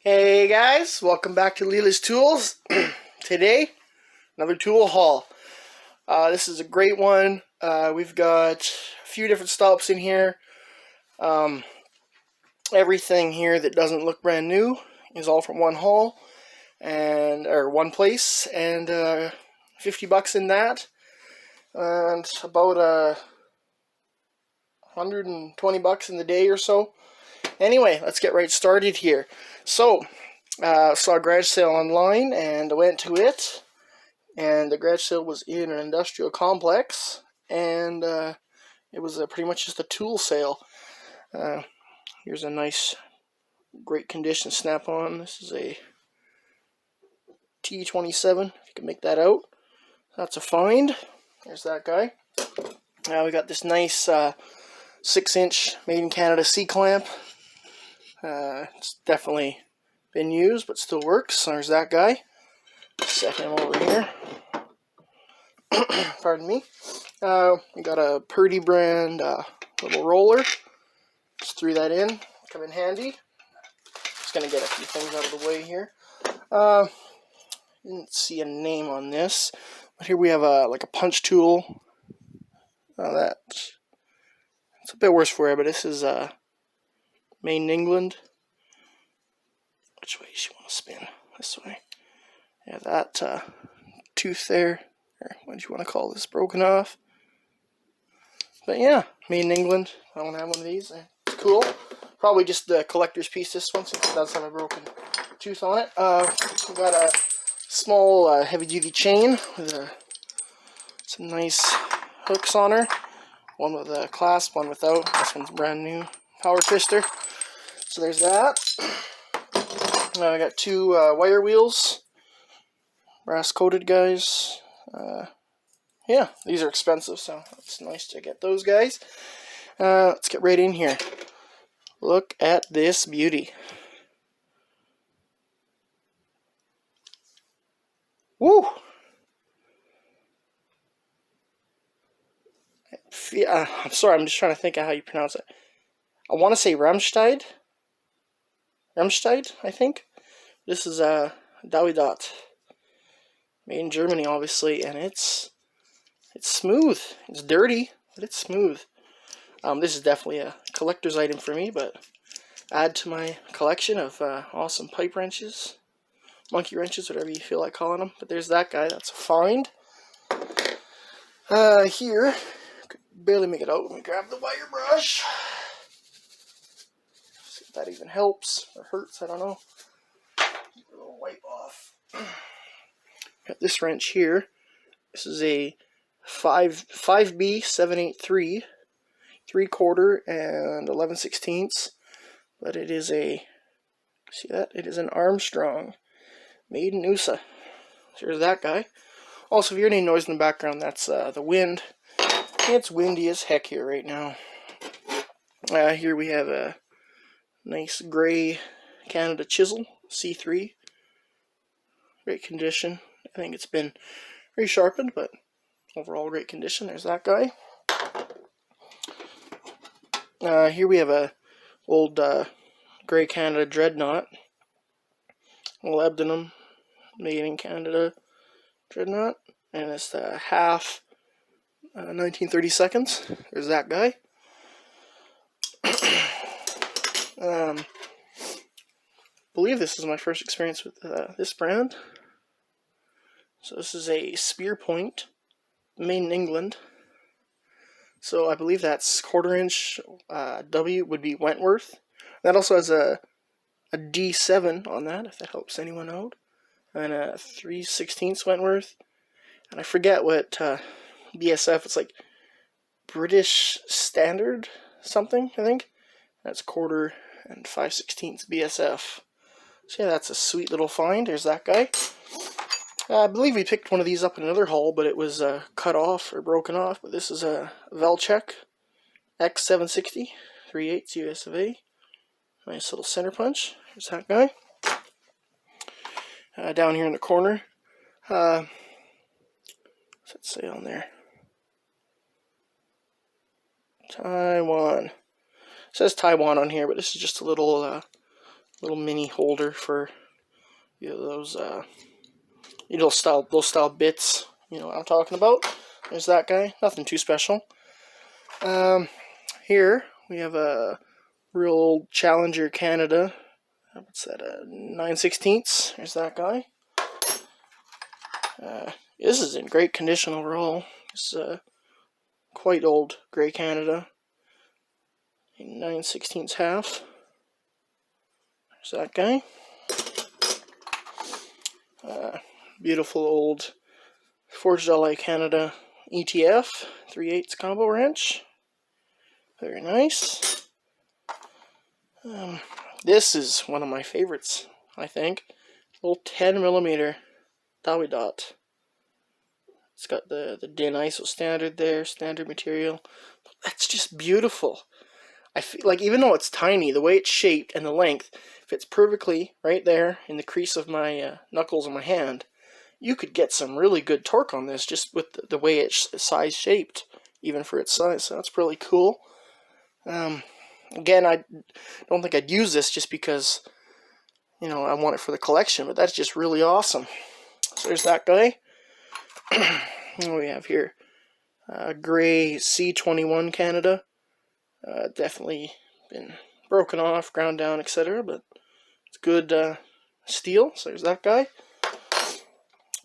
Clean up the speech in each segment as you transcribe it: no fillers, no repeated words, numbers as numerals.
Hey guys, welcome back to Leela's Tools. Today, another tool haul. This is a great one. We've got a few different stops in here. Everything here that doesn't look brand new is all from one haul or one place, and $50 in that, and about $120 in the day or so. Anyway, let's get right started here. So, saw a garage sale online and I went to it, and the garage sale was in an industrial complex, and it was pretty much just a tool sale. Here's a nice, great condition snap-on. This is a T27, if you can make that out. That's a find. There's that guy. Now we got this nice 6-inch made in Canada C-clamp. It's definitely been used, but still works. There's that guy. Set him over here. Pardon me. We got a Purdy brand little roller. Just threw that in. Come in handy. Just gonna get a few things out of the way here. Didn't see a name on this, but here we have like a punch tool. It's a bit worse for you, but this is made in England. Which way do you want to spin? This way. Yeah, that tooth there, or what do you want to call this, broken off. But yeah, made in England. I don't have one of these. It's cool. Probably just the collector's piece, this one, since it does have a broken tooth on it. We got a small heavy-duty chain with some nice hooks on her. One with a clasp, one without. This one's brand new. Power twister. So there's that. I got two wire wheels, brass coated guys. Yeah, these are expensive, so it's nice to get those guys. Let's get right in here. Look at this beauty. Woo! I'm sorry, I'm just trying to think of how you pronounce it. I want to say Remscheid, I think. This is a Dot, made in Germany, obviously, and it's smooth. It's dirty, but it's smooth. This is definitely a collector's item for me, but add to my collection of awesome pipe wrenches, monkey wrenches, whatever you feel like calling them. But there's that guy. That's a find. Here, could barely make it out. Let me grab the wire brush. See if that even helps or hurts. I don't know. A little wipe off. Got this wrench here. This is a 5B783, 3/4 and 11/16, but it is a, see that? It is an Armstrong, made in USA. So there's that guy. Also, if you hear any noise in the background, that's the wind. It's windy as heck here right now. Here we have a nice gray Canada chisel, C3. Great condition. I think it's been resharpened, but overall great condition. There's that guy. Here we have a old gray Canada dreadnought. Molybdenum, made in Canada dreadnought. And it's the half 1932. There's that guy. I believe this is my first experience with this brand. So this is a Spear Point, made in England. So I believe that's 1/4 inch W would be Wentworth. That also has a D7 on that, if that helps anyone out. And a 3/16 Wentworth. And I forget what BSF, it's like British Standard something, I think. That's 1/4 and 5/16 BSF. So yeah, that's a sweet little find. There's that guy. I believe we picked one of these up in another haul, but it was cut off or broken off. But this is a Velchek X760, 3/8 US of A. Nice little center punch. There's that guy. Down here in the corner, what's it say on there? Taiwan. It says Taiwan on here, but this is just a little little mini holder for those those style bits. You know what I'm talking about. There's that guy. Nothing too special. Here we have a real old Challenger Canada. What's that? 9/16. There's that guy. This is in great condition overall. It's quite old gray Canada. 9/16 half. There's that guy. Beautiful old Forged LA Canada ETF 3/8 combo wrench. Very nice. This is one of my favorites, I think. Little 10mm Dowie dot. It's got the DIN ISO standard there, standard material. That's just beautiful. I feel like even though it's tiny, the way it's shaped and the length fits perfectly right there in the crease of my knuckles of my hand. You could get some really good torque on this just with the way it's size shaped, even for its size. So that's really cool. Again, I don't think I'd use this just because, you know, I want it for the collection, but that's just really awesome. So there's that guy. What do we have here? Gray C21 Canada. Definitely been broken off, ground down, etc. But it's good steel. So there's that guy.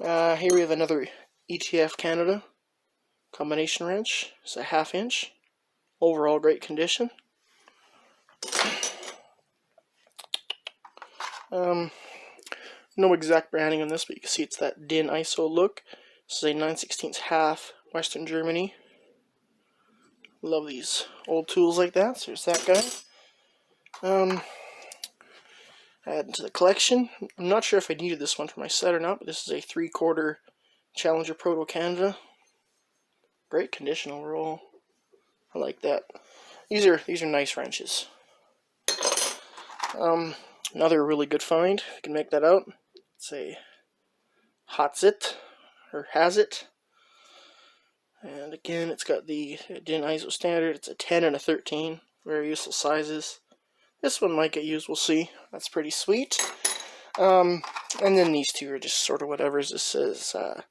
Here we have another ETF Canada combination wrench. It's a 1/2 inch. Overall great condition. No exact branding on this, but you can see it's that DIN ISO look. This is a 9/16 half, Western Germany. Love these old tools like that. So there's that guy. Add to the collection. I'm not sure if I needed this one for my set or not, but this is a 3/4 Challenger Proto Canada. Great condition overall. I like that. These are nice wrenches. Another really good find, if you can make that out. It's a Hatsit, or Hazit. And again, it's got the DIN ISO standard. It's a 10 and a 13. Very useful sizes. This one might get used, we'll see. That's pretty sweet. And then these two are just sort of whatever. This says, what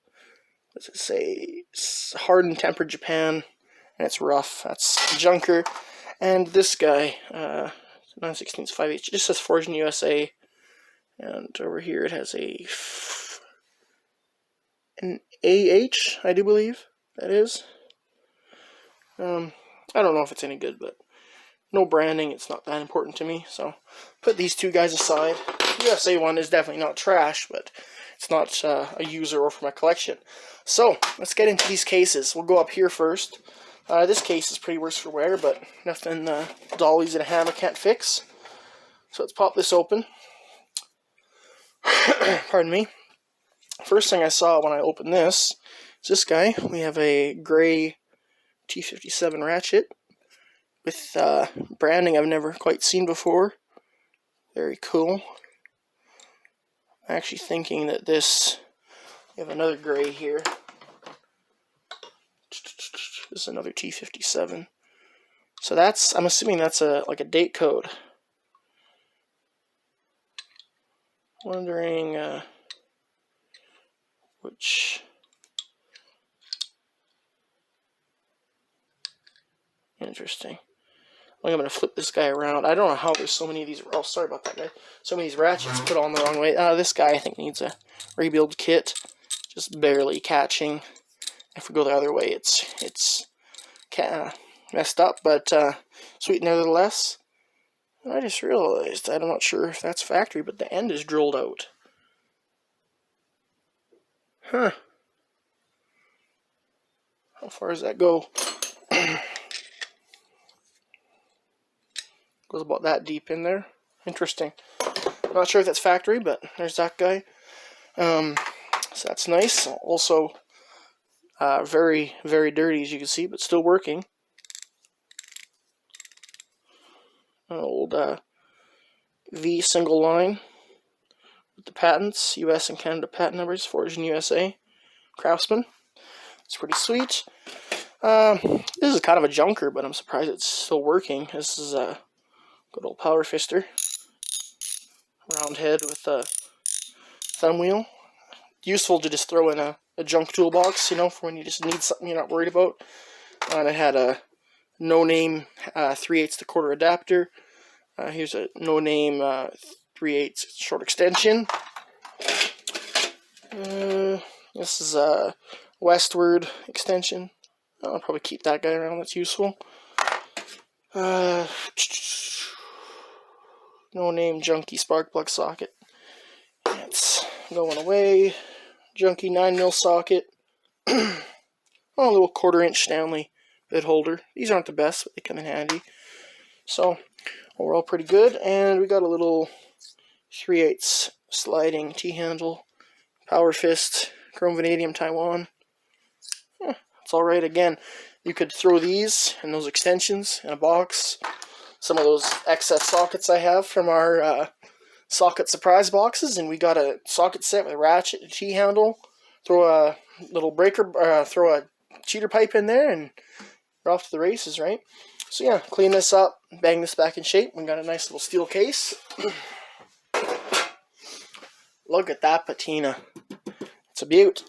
does it say? It's hardened tempered Japan, and it's rough. That's junker. And this guy, 9/16 5/8, it just says Forged in USA. And over here it has an AH, I do believe that is. I don't know if it's any good, but no branding, it's not that important to me. So put these two guys aside. The USA one is definitely not trash, but it's not a user or for my collection. So let's get into these cases. We'll go up here first. This case is pretty worse for wear, but nothing dollies and a hammer can't fix. So let's pop this open. Pardon me. First thing I saw when I opened this is this guy. We have a gray T57 ratchet with branding I've never quite seen before. Very cool. I'm actually thinking that this, we have another gray here. This is another T57. So that's, I'm assuming that's like a date code. Wondering which. Interesting. I'm going to flip this guy around. I don't know how there's so many of these. Oh, sorry about that, guy. So many of these ratchets put on the wrong way. This guy, I think, needs a rebuild kit. Just barely catching. If we go the other way, it's messed up, but sweet nevertheless. I just realized, I'm not sure if that's factory, but the end is drilled out. Huh. How far does that go? Goes about that deep in there. Interesting. I'm not sure if that's factory, but there's that guy. So that's nice. Also, very, very dirty, as you can see, but still working. An old V single line with the patents, US and Canada patent numbers, Forged in USA, Craftsman. It's pretty sweet. This is kind of a junker, but I'm surprised it's still working. This is a good old power fister. round head with a thumb wheel. Useful to just throw in a junk toolbox, you know, for when you just need something you're not worried about. And it had a no-name 3/8 quarter adapter. Here's a no-name 3/8 short extension. This is a westward extension. I'll probably keep that guy around, that's useful. No-name junky spark plug socket. It's going away. Junky 9mm socket. Oh, a little 1/4" Stanley bit holder. These aren't the best, but they come in handy. So, overall pretty good. And we got a little 3/8 sliding T-handle. Power fist. Chrome vanadium Taiwan. It's alright. Again, you could throw these and those extensions in a box. Some of those excess sockets I have from our socket surprise boxes, and we got a socket set with a ratchet and T-handle. Throw a little breaker, throw a cheater pipe in there, and we're off to the races, right? So yeah, clean this up, bang this back in shape. We got a nice little steel case. Look at that patina. It's a beaut.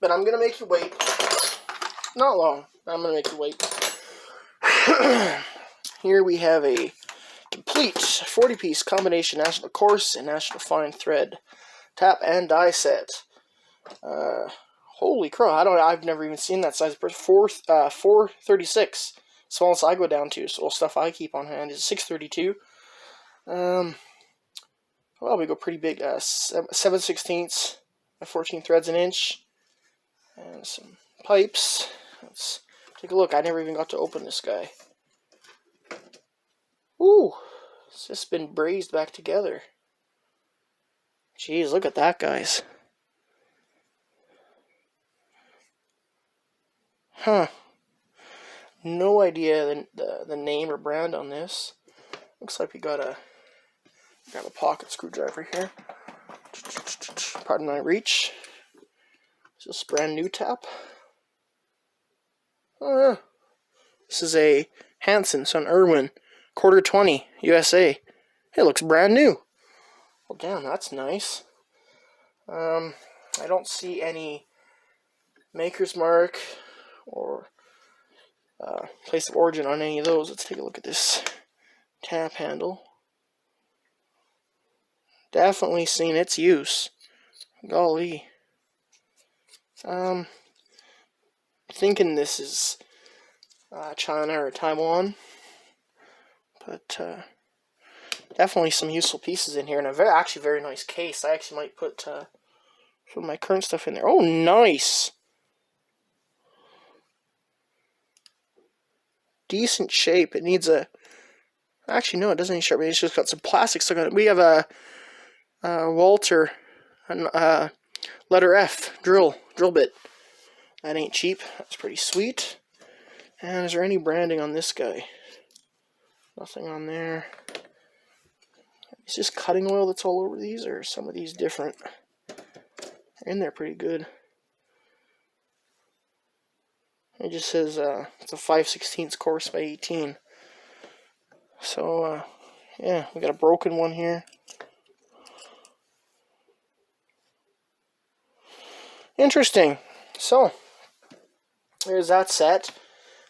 But I'm going to make you wait. Not long. I'm going to make you wait. Here we have a complete 40-piece combination National Coarse and National Fine Thread tap and die set. Holy crow! I've never even seen that size. 436. Smallest I go down to. So stuff I keep on hand is 632. Well, we go pretty big. 7/16, 14 threads an inch, and some pipes. Let's take a look. I never even got to open this guy. Ooh, it's just been brazed back together. Jeez, look at that, guys. Huh. No idea the name or brand on this. Looks like we got a pocket screwdriver here. Pardon my reach. Is this brand new tap? Oh, this is a Hansen, so an Irwin, 1/4 USA. It looks brand new. Well, damn, that's nice. I don't see any maker's mark or place of origin on any of those. Let's take a look at this tap handle. Definitely seen its use. Golly. Thinking this is China or Taiwan, but definitely some useful pieces in here, and a actually very nice case. I actually might put some of my current stuff in there. Oh, nice! Decent shape. It needs a... Actually, no, it doesn't need sharpening. It's just got some plastic stuck on it. We have a Walter letter F drill bit. That ain't cheap. That's pretty sweet. And is there any branding on this guy? Nothing on there. Is this cutting oil that's all over these, or are some of these different? They're in there pretty good. It just says it's a 5/16 coarse by 18. So yeah, we got a broken one here. Interesting. So there's that set.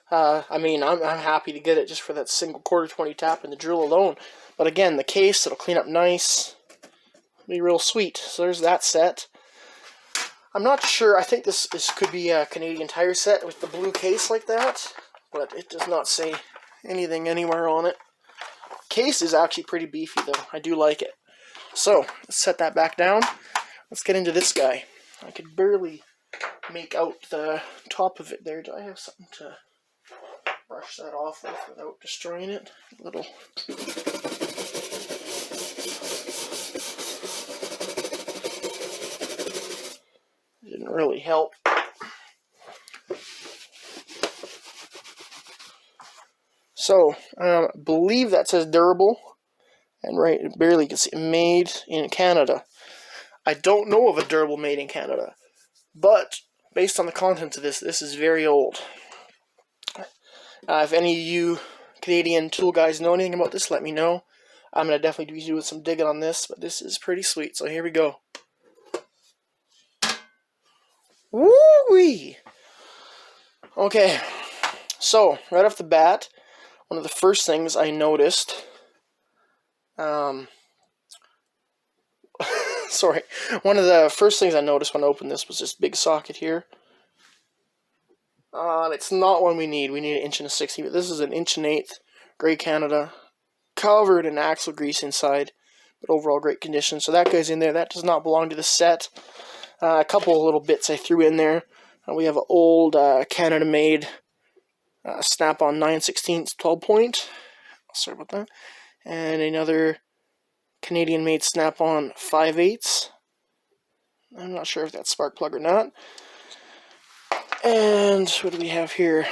I mean, I'm happy to get it just for that single 1/4 tap and the drill alone. But again, the case, it'll clean up nice. It'll be real sweet. So there's that set. I'm not sure. I think this could be a Canadian Tire set with the blue case like that, but it does not say anything anywhere on it. Case is actually pretty beefy though. I do like it. So let's set that back down. Let's get into this guy. I could barely make out the top of it there. Do I have something to brush that off with without destroying it? A little. Didn't really help. So, I believe that says durable, and right, it barely gets made in Canada. I don't know of a durable made in Canada, but based on the contents of this is very old. If any of you Canadian tool guys know anything about this, let me know. I'm going to definitely be doing some digging on this, but this is pretty sweet. So here we go. Woo-wee! Okay, so right off the bat, one of the first things I noticed, sorry, one of the first things I noticed when I opened this was this big socket here. It's not one we need. We need 1.60 inches, but this is an 1.8 inches Grey Canada, covered in axle grease inside, but overall great condition. So that goes in there. That does not belong to the set. A couple of little bits I threw in there. We have an old Canada-made snap-on 9/16 12-point. Sorry about that. And another Canadian-made snap-on 5/8. I'm not sure if that's spark plug or not. And what do we have here?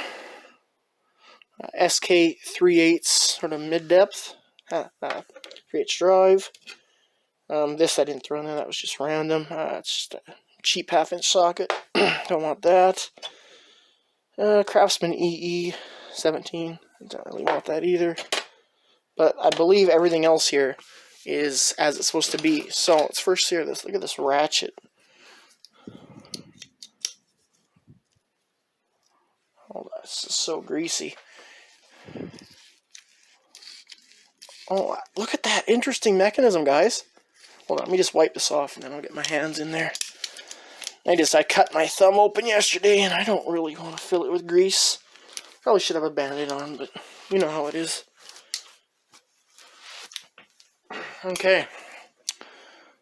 SK 3/8, sort of mid-depth. 3/8 drive. This I didn't throw in there. That was just random. It's just a cheap 1/2 inch socket. Don't want that. Craftsman EE 17. Don't really want that either. But I believe everything else here is as it's supposed to be. So let's first hear this. Look at this ratchet. Oh, this is so greasy. Oh, look at that interesting mechanism, guys. Hold on, let me just wipe this off and then I'll get my hands in there. I cut my thumb open yesterday and I don't really want to fill it with grease. Probably should have a band-aid on, but you know how it is. Okay.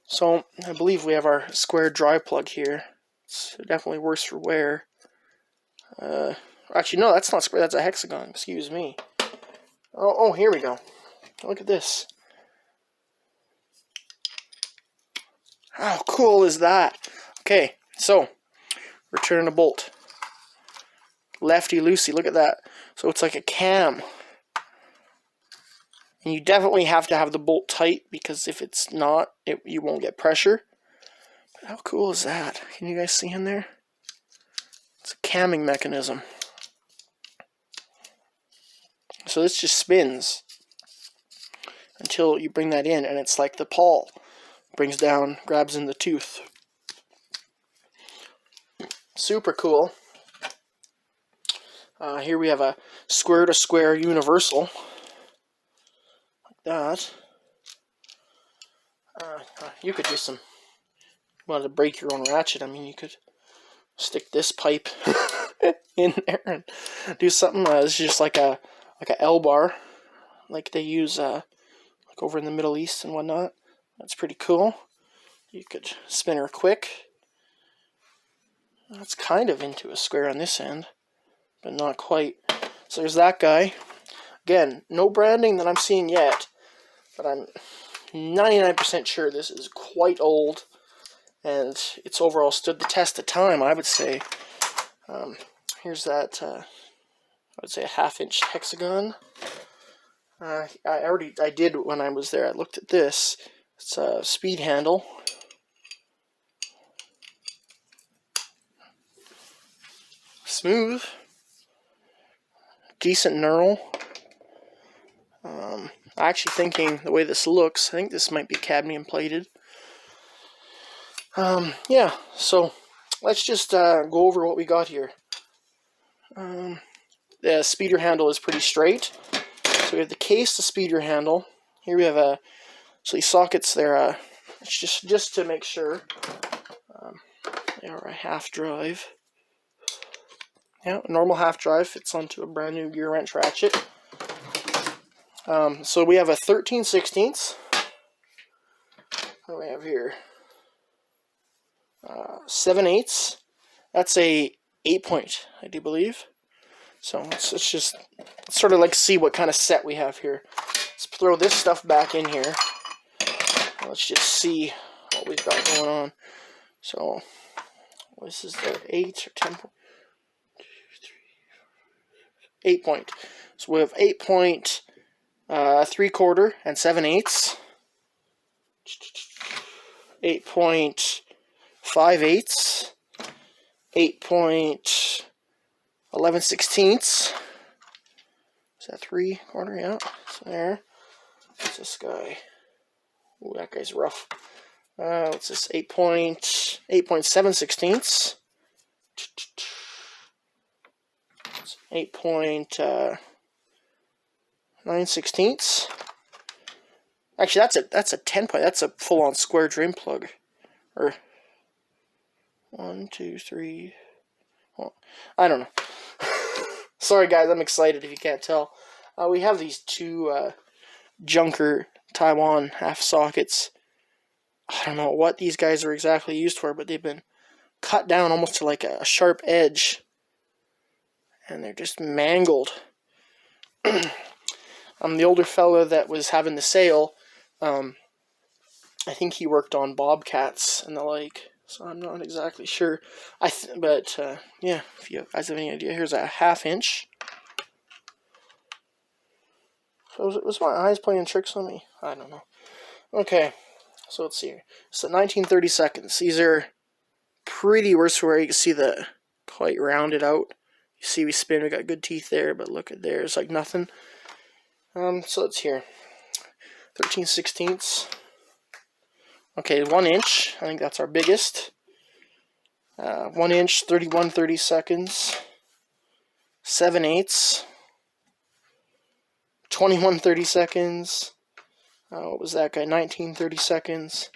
So, I believe we have our square dry plug here. It's definitely worse for wear. Actually, no, that's not square, that's a hexagon. Excuse me. Oh, here we go. Look at this. How cool is that? Okay, so, return a bolt. Lefty-loosey, look at that. So it's like a cam. And you definitely have to have the bolt tight, because if it's not, you won't get pressure. But how cool is that? Can you guys see in there? It's a camming mechanism. So this just spins until you bring that in, and it's like the pawl. Brings down, grabs in the tooth. Super cool. Here we have a square-to-square universal. Like that. You could do some... You wanted to break your own ratchet, I mean, you could stick this pipe in there and do something. This is just like a L-bar, like they use like over in the Middle East and whatnot. That's pretty cool. You could spin her quick. That's kind of into a square on this end, but not quite. So there's that guy. Again, no branding that I'm seeing yet, but I'm 99% sure this is quite old, and it's overall stood the test of time, I would say. Here's that, I would say a 1/2 inch hexagon. I did when I was there. I looked at this. It's a speed handle. Smooth. Decent knurl. Actually thinking the way this looks, I think this might be cadmium plated. Yeah, so let's just go over what we got here. The speeder handle is pretty straight. So we have the case, the speeder handle. Here we have so these sockets, they're it's just to make sure they are a 1/2 drive. Yeah, a normal 1/2 drive fits onto a brand new gear wrench ratchet. So we have a 13/16. What do we have here? 7/8. That's a 8-point, I do believe. So let's just sort of like see what kind of set we have here. Let's throw this stuff back in here. Let's just see what we've got going on. So this is the 8 or 10 point. 8-point. So we have 8-point, 3/4 and 7/8. 8-point 5/8. 8-point 11/16. Is that 3/4? Yeah, it's there. What's this guy? Ooh, that guy's rough. What's this? 8.7/16. 8.9/16. Actually, that's a 10 point. That's a full-on square drain plug. Or 1, 2, 3. Well, I don't know. Sorry, guys. I'm excited if you can't tell. We have these two Junker Taiwan half sockets. I don't know what these guys are exactly used for, but they've been cut down almost to like a sharp edge. And they're just mangled. The older fella that was having the sale, I think he worked on bobcats and the like, so I'm not exactly sure. But yeah, if you guys have any idea, here's a 1/2 inch. So was my eyes playing tricks on me? I don't know. Okay, so let's see. So 19/32. These are pretty worse where you can see the quite rounded out. You see we spin, we got good teeth there, but look at there, it's like nothing. So it's here. 13/16. Okay, 1 inch. I think that's our biggest. 1 inch, 31/32. 7/8. 21/32. What was that guy? 19/32.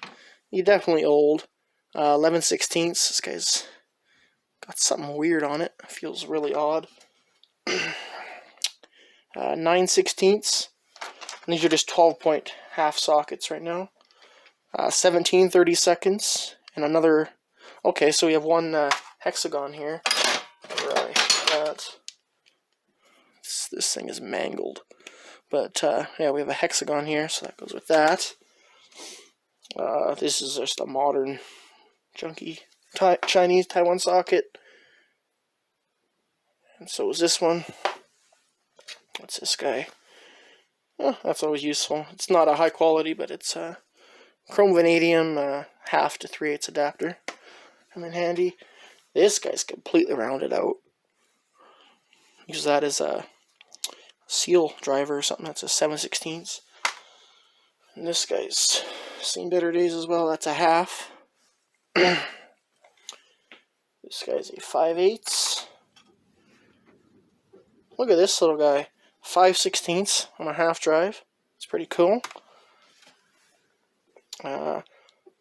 He's definitely old. 11/16. This guy's got something weird on it. Feels really odd. 9/16. These are just 12-point half sockets right now. 17/32. And another. Okay, so we have one hexagon here. Right. This thing is mangled. But yeah, we have a hexagon here, so that goes with that. This is just a modern, junky Chinese Taiwan socket. And so is this one. What's this guy? Oh, that's always useful. It's not a high quality, but it's a chrome vanadium 1/2 to 3/8 adapter. Come in handy. This guy's completely rounded out. Use that as a seal driver or something. That's a 7/16. And this guy's seen better days as well. That's a 1/2. This guy's a 5/8. Look at this little guy. 5/16 on a half drive. It's pretty cool. Wow,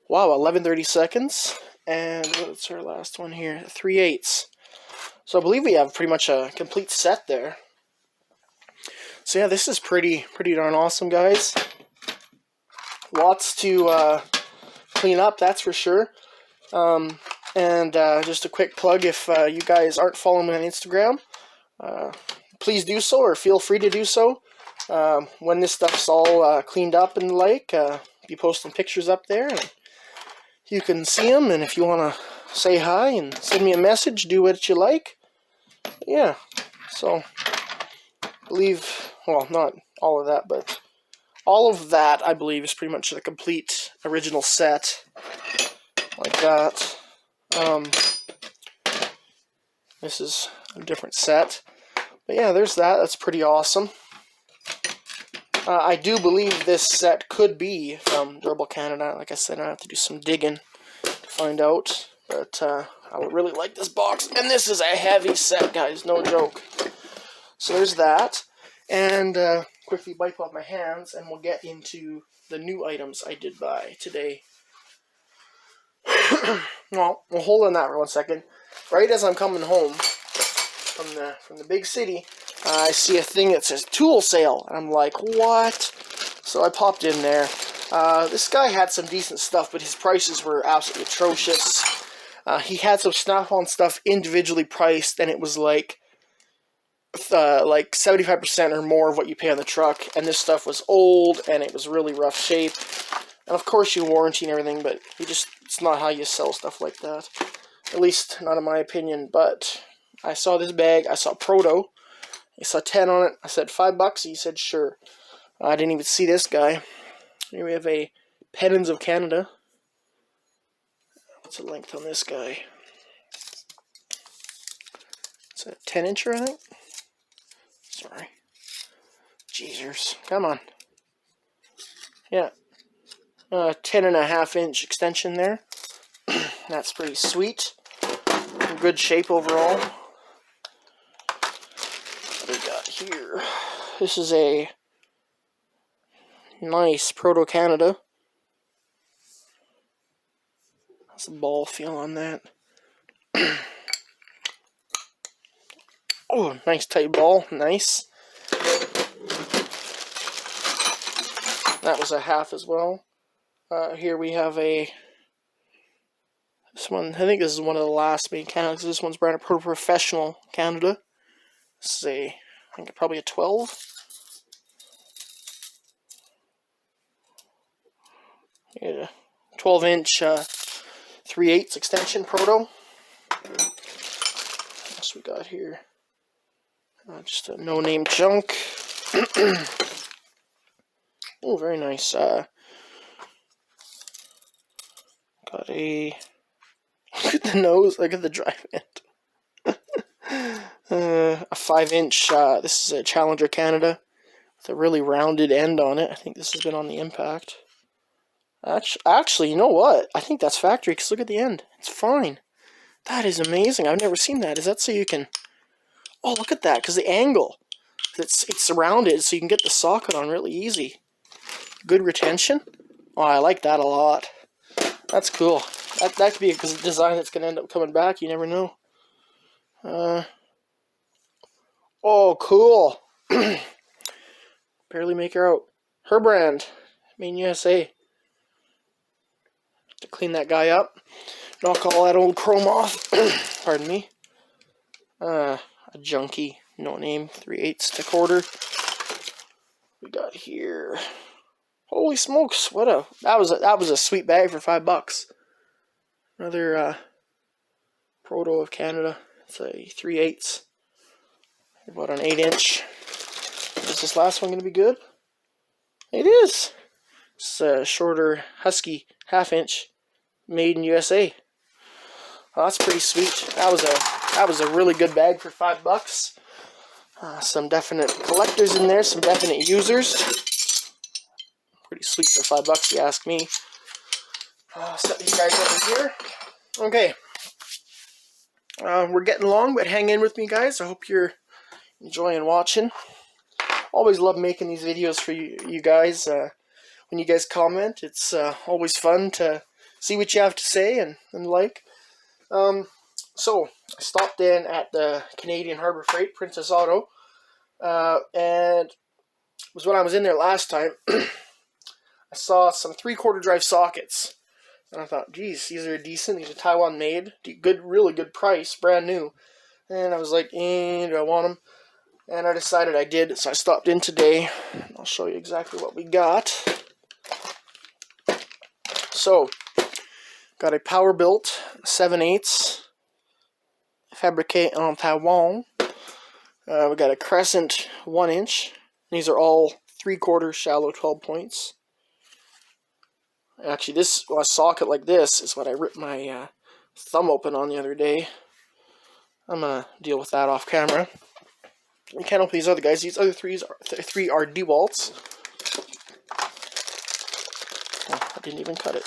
11/32. And what's our last one here? 3/8. So I believe we have pretty much a complete set there. So yeah, this is pretty darn awesome, guys. Lots to clean up, that's for sure. And just a quick plug, if you guys aren't following me on Instagram, please do so, or feel free to do so. When this stuff's all cleaned up and the like, be posting pictures up there, and you can see them. And if you want to say hi and send me a message, do what you like. Yeah, so I believe, well, not all of that, but all of that, I believe, is pretty much the complete original set, like that. This is a different set. But yeah, there's that. That's pretty awesome. I do believe this set could be from Durable Canada. Like I said, I have to do some digging to find out. But I would really like this box. And this is a heavy set, guys. No joke. So there's that. And quickly wipe off my hands, and we'll get into the new items I did buy today. Well, we'll hold on that for 1 second. Right as I'm coming home from the big city, I see a thing that says tool sale, and I'm like, what? So I popped in there. This guy had some decent stuff, but his prices were absolutely atrocious. He had some Snap-on stuff individually priced, and it was like 75% or more of what you pay on the truck, and this stuff was old, and it was really rough shape. And of course you warranty and everything, but it's not how you sell stuff like that. At least, not in my opinion. But I saw this bag, I saw Proto, I saw 10 on it, I said $5, he said sure. I didn't even see this guy. Here we have a Pennons of Canada. What's the length on this guy? It's a 10-incher, I think. Sorry. Jeezers. Come on. Yeah, 10.5-inch extension there. That's pretty sweet. In good shape overall. What we got here? This is a nice Proto Canada. That's a ball feel on that. Oh, nice tight ball. Nice. That was a half as well. Here we have this one. I think this is one of the last made Canada. This one's branded Pro Professional Canada. This is I think probably a 12. Yeah, 12-inch 3/8 extension Proto. What else we got here? Just a no-name junk. Oh, very nice. Got a... Look at the nose. Look at the drive end. A 5-inch. This is a Challenger Canada with a really rounded end on it. I think this has been on the impact. Actually, you know what? I think that's factory, because look at the end. It's fine. That is amazing. I've never seen that. Is that so you can... Oh, look at that, because the angle. It's rounded, so you can get the socket on really easy. Good retention. Oh, I like that a lot. That's cool. That could be a design that's going to end up coming back. You never know. Oh, cool. Barely make her out. Her brand. Made in USA. To clean that guy up. Knock all that old chrome off. Pardon me. A junky, no name, 3/8 to quarter. We got here. Holy smokes! That was a sweet bag for $5. Another Proto of Canada. It's a 3/8. About an 8-inch. Is this last one going to be good? It is. It's a shorter Husky 1/2-inch, made in USA. Well, that's pretty sweet. That was a really good bag for $5. Some definite collectors in there, some definite users. Pretty sweet for $5, you ask me. Set these guys over here. Okay. We're getting long, but hang in with me, guys. I hope you're enjoying watching. Always love making these videos for you guys. When you guys comment, it's always fun to see what you have to say and like. So, I stopped in at the Canadian Harbor Freight, Princess Auto, and it was when I was in there last time. I saw some 3/4 drive sockets, and I thought, geez, these are decent. These are Taiwan made, good, really good price, brand new. And I was like, do I want them? And I decided I did, so I stopped in today. I'll show you exactly what we got. So, got a power built 7/8 fabriqué en Taiwan. We got a crescent 1-inch. These are all 3/4 shallow 12 points. Actually, a socket like this is what I ripped my thumb open on the other day. I'm gonna deal with that off camera. We can't open these other guys. These other three are DeWalt's. Oh, I didn't even cut it.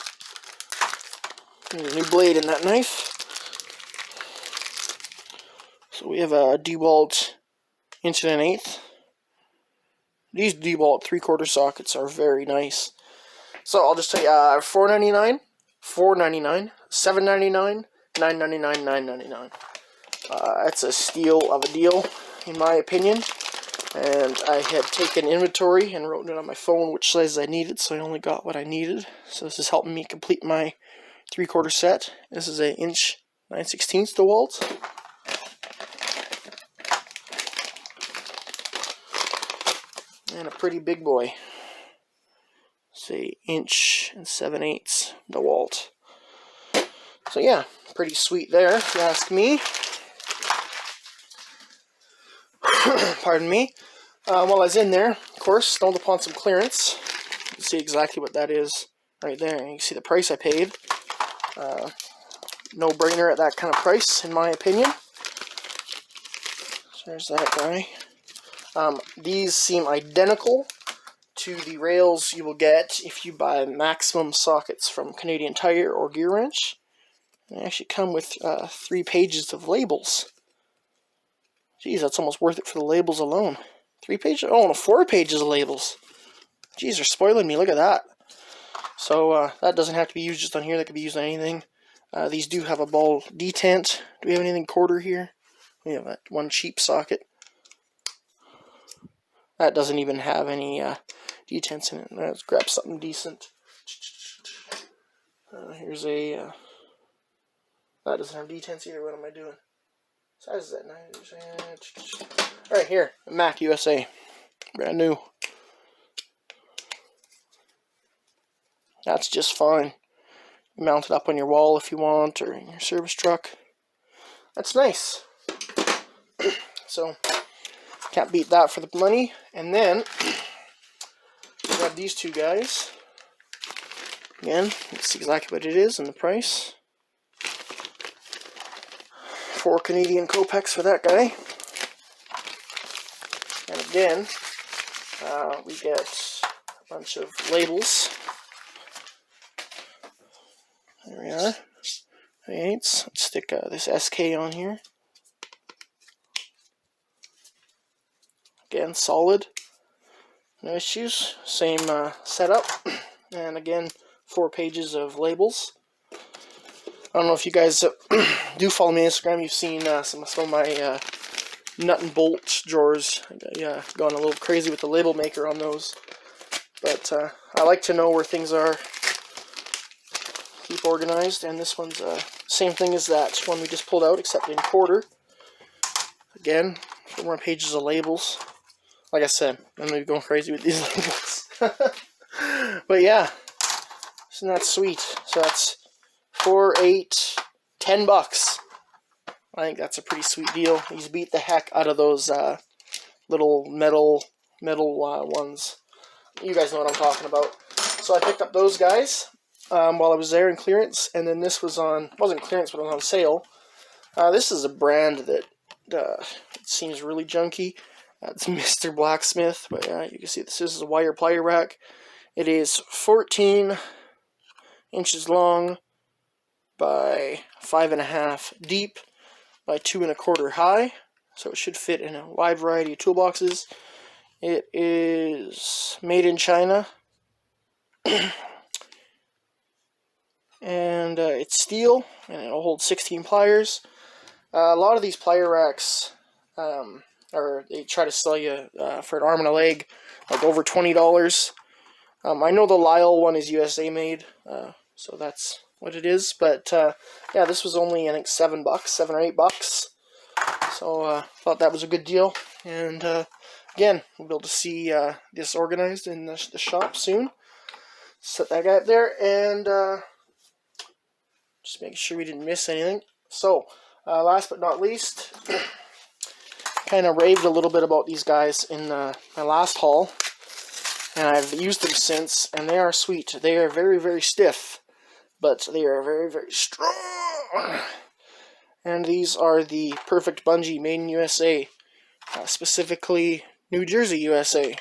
There's a new blade in that knife. So we have a DeWalt 1 1/8. These DeWalt 3/4 sockets are very nice. So I'll just tell you, $4.99, $4.99, $7.99, $9.99, $9.99. That's a steal of a deal, in my opinion. And I had taken inventory and wrote it on my phone which size I needed, so I only got what I needed. So this is helping me complete my 3/4 set. This is a 1 9/16 DeWalt. And a pretty big boy. Say 1 7/8 DeWalt. So yeah, pretty sweet there, if you ask me. Pardon me. While I was in there, of course, stumbled upon some clearance. You can see exactly what that is right there. You can see the price I paid. No brainer at that kind of price, in my opinion. So there's that guy. These seem identical to the rails you will get if you buy maximum sockets from Canadian Tire or Gear Wrench. They actually come with 3 pages of labels. Geez, that's almost worth it for the labels alone. 3 pages? Oh, no, 4 pages of labels. Geez, they're spoiling me. Look at that. So that doesn't have to be used just on here. That could be used on anything. These do have a ball detent. Do we have anything quarter here? We have that one cheap socket. That doesn't even have any detents in it. Let's grab something decent. Here's a... that doesn't have detents either. What am I doing? Size is that 9? Alright, here. Mac USA. Brand new. That's just fine. Mount it up on your wall if you want, or in your service truck. That's nice. So, can't beat that for the money. And then, grab these 2 guys. Again, let's see exactly what it is and the price. 4 Canadian Copex for that guy. And again, we get a bunch of labels. There we are. Let's stick this SK on here. Again, solid. No issues. Same setup. And again, 4 pages of labels. I don't know if you guys do follow me on Instagram. You've seen some of my nut and bolt drawers. Yeah, gone a little crazy with the label maker on those. But I like to know where things are. Keep organized. And this one's same thing as that one we just pulled out, except in quarter. Again, 4 more pages of labels. Like I said, I'm going to be going crazy with these labels. But yeah, isn't that sweet? So that's 4, 8, $10. I think that's a pretty sweet deal. He's beat the heck out of those little metal ones. You guys know what I'm talking about. So I picked up those guys while I was there in clearance, and then this was on, wasn't clearance, but it was on sale. This is a brand that seems really junky. It's Mr. Blacksmith, but you can see this is a wire plier rack. It is 14 inches long by 5.5 deep by 2.25 high, so it should fit in a wide variety of toolboxes. It is made in China, and it's steel, and it'll hold 16 pliers. A lot of these plier racks, or they try to sell you for an arm and a leg, like over $20. I know the Lyle one is USA made, so that's what it is. But yeah, this was only I think $7, $7 or $8. So thought that was a good deal. And again, we'll be able to see this organized in the shop soon. Set that guy up there, and just making sure we didn't miss anything. So last but not least, kind of raved a little bit about these guys in my last haul. And I've used them since, and they are sweet. They are very, very stiff, but they are very, very strong. And these are the Perfect Bungee made in USA, specifically New Jersey, USA.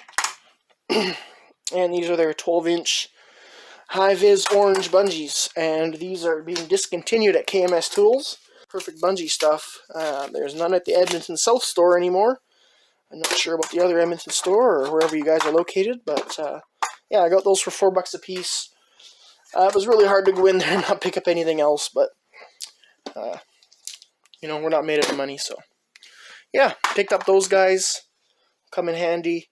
And these are their 12-inch high-vis orange bungees, and these are being discontinued at KMS Tools. Perfect Bungee stuff. There's none at the Edmonton South store anymore. I'm not sure about the other Edmonton store or wherever you guys are located, but yeah, I got those for $4 a piece. It was really hard to go in there and not pick up anything else, but you know, we're not made of money, so yeah, picked up those guys. Come in handy,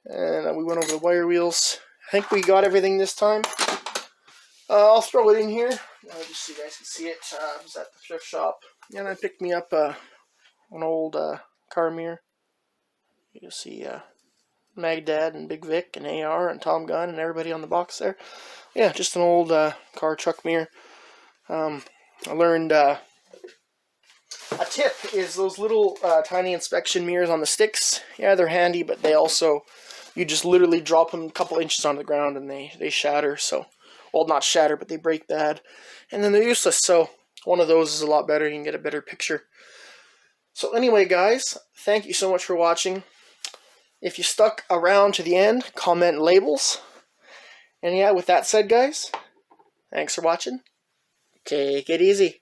and we went over the wire wheels. I think we got everything this time. I'll throw it in here just so you guys can see it. I was at the thrift shop, and I picked me up an old car mirror. You'll see Magdad and Big Vic and AR and Tom Gunn and everybody on the box there. Yeah, just an old car truck mirror. I learned a tip is those little tiny inspection mirrors on the sticks. Yeah, they're handy, but they also, you just literally drop them a couple inches on the ground and they shatter. So, well, not shatter, but they break bad. And then they're useless, so one of those is a lot better. You can get a better picture. So anyway, guys, thank you so much for watching. If you stuck around to the end, comment labels. And yeah, with that said, guys, thanks for watching. Take it easy.